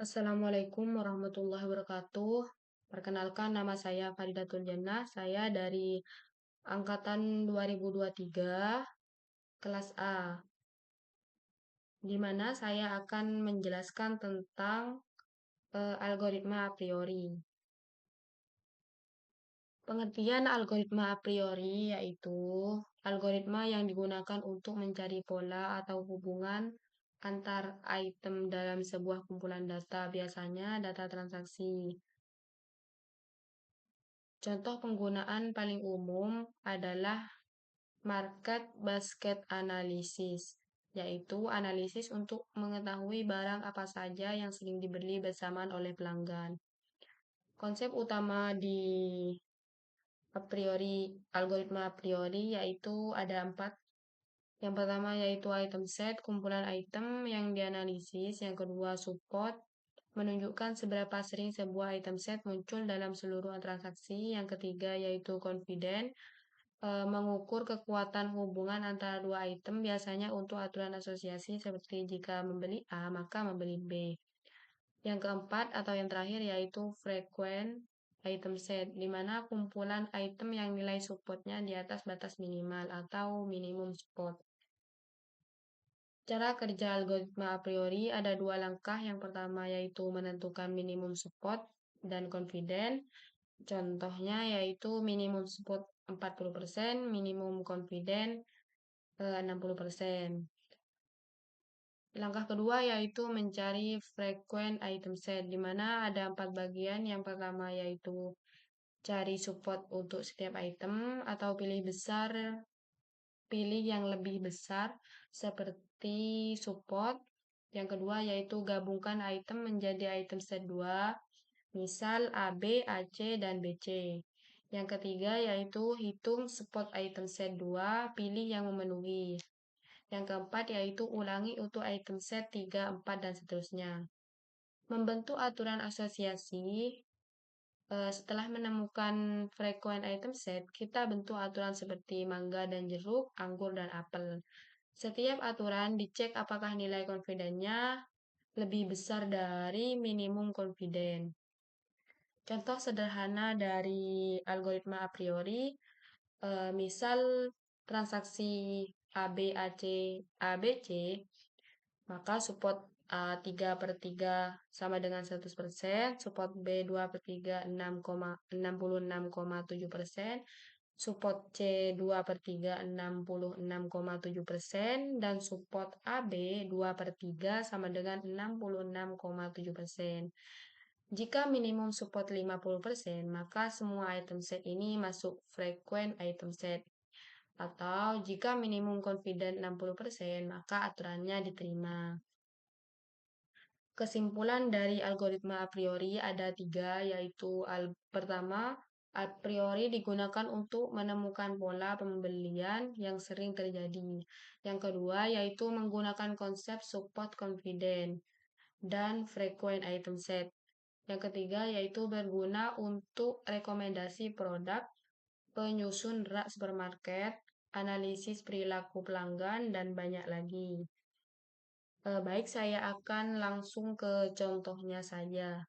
Assalamualaikum warahmatullahi wabarakatuh. Perkenalkan, nama saya Faridatul Jannah. Saya dari angkatan 2023, kelas A, di mana saya akan menjelaskan tentang algoritma a priori. Pengertian algoritma a priori yaitu algoritma yang digunakan untuk mencari pola atau hubungan antar item dalam sebuah kumpulan data, biasanya data transaksi. Contoh penggunaan paling umum adalah market basket analysis, yaitu analisis untuk mengetahui barang apa saja yang sering dibeli bersamaan oleh pelanggan. Konsep utama di algoritma a priori yaitu ada 4. Yang pertama yaitu item set, kumpulan item yang dianalisis. Yang kedua support, menunjukkan seberapa sering sebuah item set muncul dalam seluruh transaksi. Yang ketiga yaitu confident, mengukur kekuatan hubungan antara dua item, biasanya untuk aturan asosiasi seperti jika membeli A maka membeli B. Yang keempat atau yang terakhir yaitu frequent item set, di mana kumpulan item yang nilai supportnya di atas batas minimal atau minimum support. Cara kerja algoritma a priori ada 2 langkah. Yang pertama yaitu menentukan minimum support dan confident. Contohnya yaitu minimum support 40%, minimum confident 60%. Langkah kedua yaitu mencari frequent item set, di mana ada 4 bagian. Yang pertama yaitu cari support untuk setiap item atau pilih yang lebih besar seperti support. Yang kedua yaitu gabungkan item menjadi item set 2, misal AB, AC, dan BC. Yang ketiga yaitu hitung support item set 2, pilih yang memenuhi. Yang keempat yaitu ulangi untuk item set 3, 4, dan seterusnya. Membentuk aturan asosiasi. Setelah menemukan frequent item set, kita bentuk aturan seperti mangga dan jeruk, anggur dan apel. Setiap aturan dicek apakah nilai confident-nya lebih besar dari minimum confident. Contoh sederhana dari algoritma a priori, misal transaksi ABC, ABC, maka support A 3/3 sama dengan 100%, support B 2/3 66,7%, support C 2/3 66,7%, dan support AB 2/3 sama dengan 66,7%. Jika minimum support 50%, maka semua item set ini masuk frequent item set. Atau jika minimum confident 60%, maka aturannya diterima. Kesimpulan dari algoritma a priori ada 3, yaitu pertama, a priori digunakan untuk menemukan pola pembelian yang sering terjadi. Yang kedua, yaitu menggunakan konsep support confident dan frequent item set. Yang ketiga, yaitu berguna untuk rekomendasi produk, penyusun rak supermarket, analisis perilaku pelanggan, dan banyak lagi. Baik, saya akan langsung ke contohnya saja.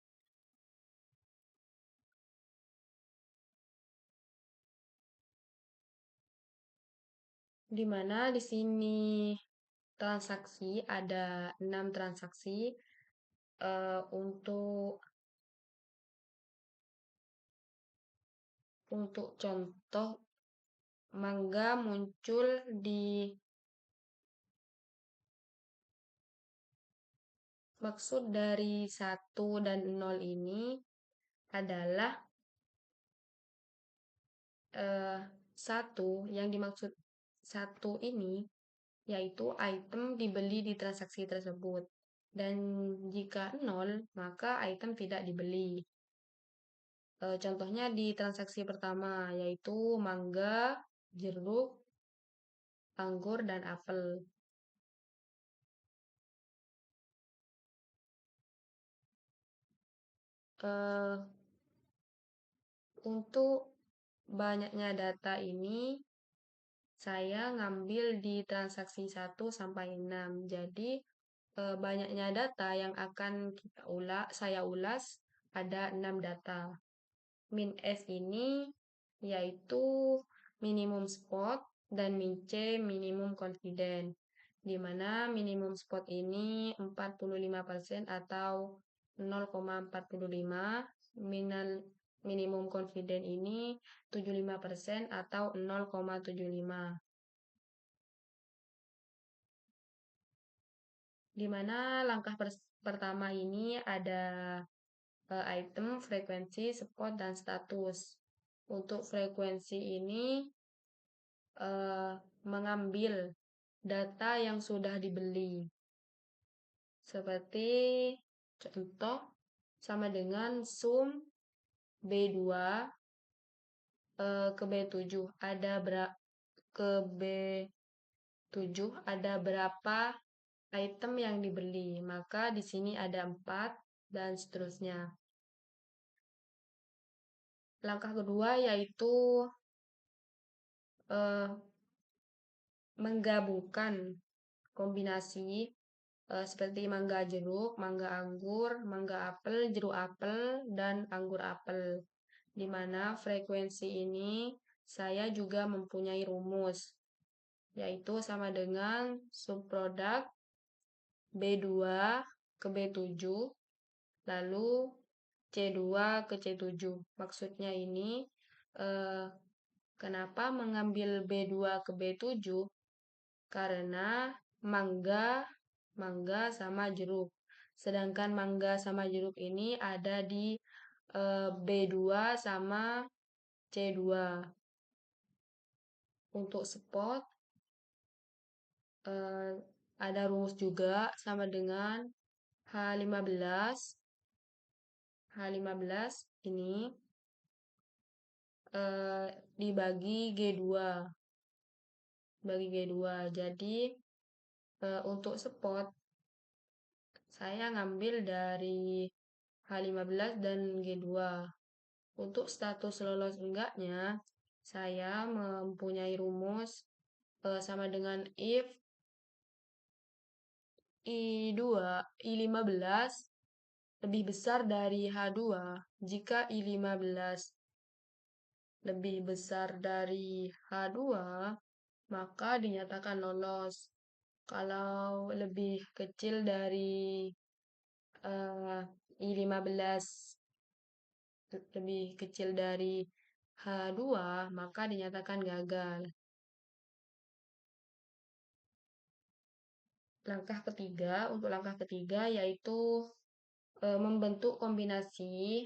Di mana di sini transaksi ada 6 transaksi. Untuk contoh, mangga muncul di maksud dari 1 dan 0 ini adalah 1, yang dimaksud 1 ini yaitu item dibeli di transaksi tersebut. Dan jika 0, maka item tidak dibeli. Contohnya di transaksi pertama yaitu mangga, jeruk, anggur, dan apel. Untuk banyaknya data ini saya ngambil di transaksi 1 sampai 6. Jadi banyaknya data yang akan saya ulas ada 6 data. Min S ini yaitu minimum spot dan min C minimum confident, di mana minimum spot ini 45% atau 0,45, minimum confident ini 75% atau 0,75. Di mana langkah pertama ini ada item, frekuensi, spot, dan status. Untuk frekuensi ini mengambil data yang sudah dibeli. Seperti contoh sama dengan sum B2 ke B7 ada ke B7 ada berapa item yang dibeli. Maka di sini ada 4 dan seterusnya. Langkah kedua yaitu menggabungkan kombinasi seperti mangga jeruk, mangga anggur, mangga apel, jeruk apel, dan anggur apel. Di mana frekuensi ini saya juga mempunyai rumus, yaitu sama dengan subproduk B2 ke B7, lalu C2 ke C7. Maksudnya ini, kenapa mengambil B2 ke B7? Karena mangga sama jeruk. Sedangkan mangga sama jeruk ini ada di B2 sama C2. Untuk spot ada rumus juga sama dengan H15. H15 ini dibagi G2. Bagi G2. Jadi untuk spot saya ngambil dari H15 dan G2. Untuk status lolos enggaknya, saya mempunyai rumus sama dengan if I2, I15 lebih besar dari H2. Jika I15 lebih besar dari H2, maka dinyatakan lolos. Kalau lebih kecil dari I15 lebih kecil dari H2, maka dinyatakan gagal. Untuk langkah ketiga yaitu membentuk kombinasi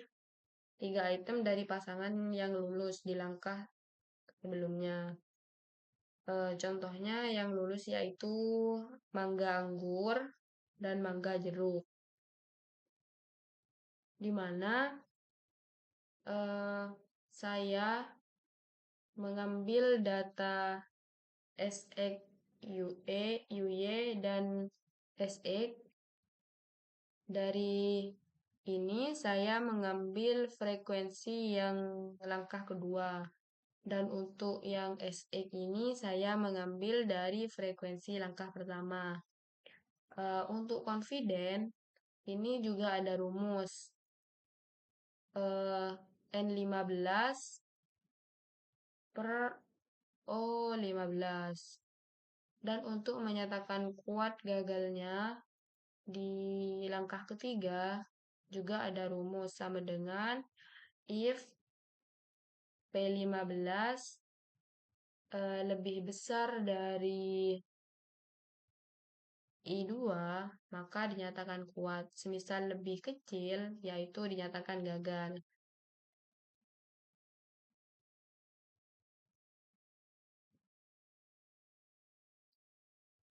3 item dari pasangan yang lulus di langkah sebelumnya. Contohnya yang lulus yaitu mangga anggur dan mangga jeruk. Di mana saya mengambil data SX, UE, UY, dan SX. Dari ini saya mengambil frekuensi yang langkah kedua. Dan untuk yang SX ini saya mengambil dari frekuensi langkah pertama. Untuk confident, ini juga ada rumus. N15 per O15. Dan untuk menyatakan kuat gagalnya, di langkah ketiga juga ada rumus sama dengan if P15 lebih besar dari I2, maka dinyatakan kuat. Semisal lebih kecil, yaitu dinyatakan gagal.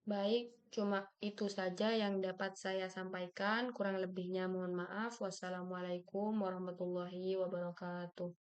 Baik, cuma itu saja yang dapat saya sampaikan. Kurang lebihnya mohon maaf. Wassalamualaikum warahmatullahi wabarakatuh.